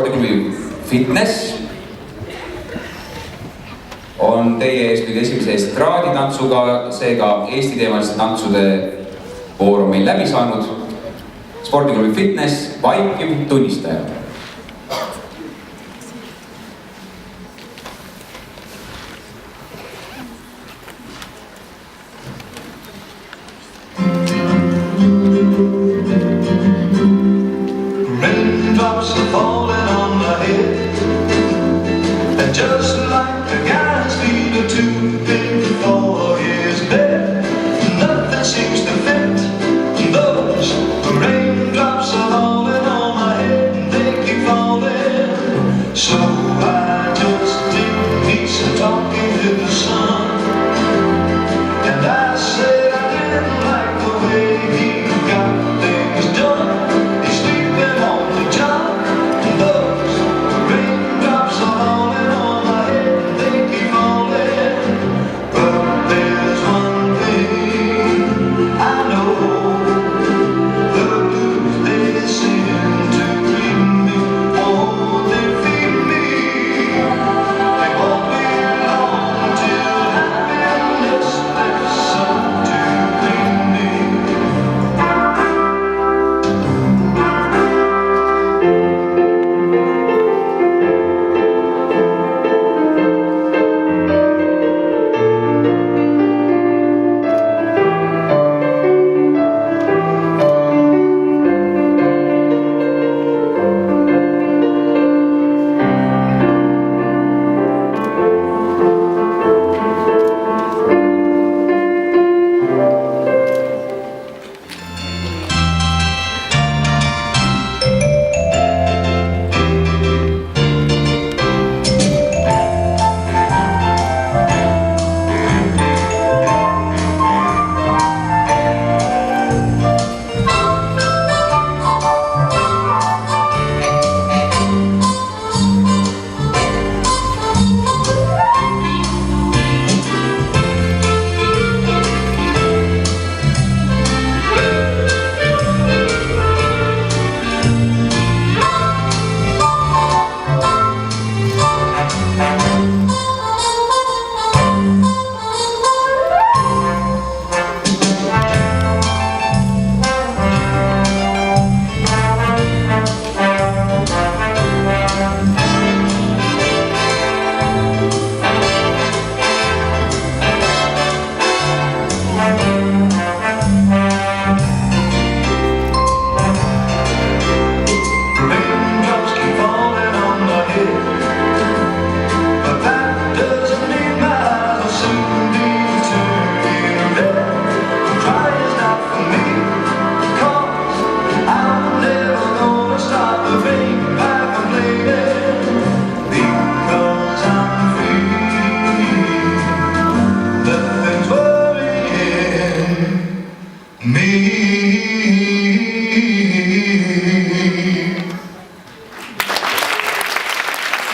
spordiklubi Fitness on teie ees nüüd esimese estraaditantsuga, seega Eesti-teemaliste tantsude voor on meil läbi saanud. Spordiklubi Fitness, vaikiv tunnistaja. Raindrops are falling on my head, and just like the guy's feet are too big for his bed, nothing seems to fit. Those raindrops are falling on my head, and they keep falling. So I just did peace and talking to the sun, and I said I didn't like the way he got things done.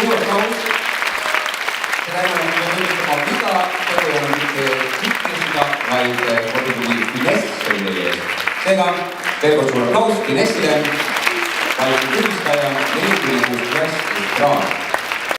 Suur applaus. Seda ei ole oma viga, seda ei ole mitte fitnessiga, vaid spordiklubi Finess oli teie ees. Seega veel kord suur applaus Finessile, vaikiv tunnistaja, 4-6 estraad.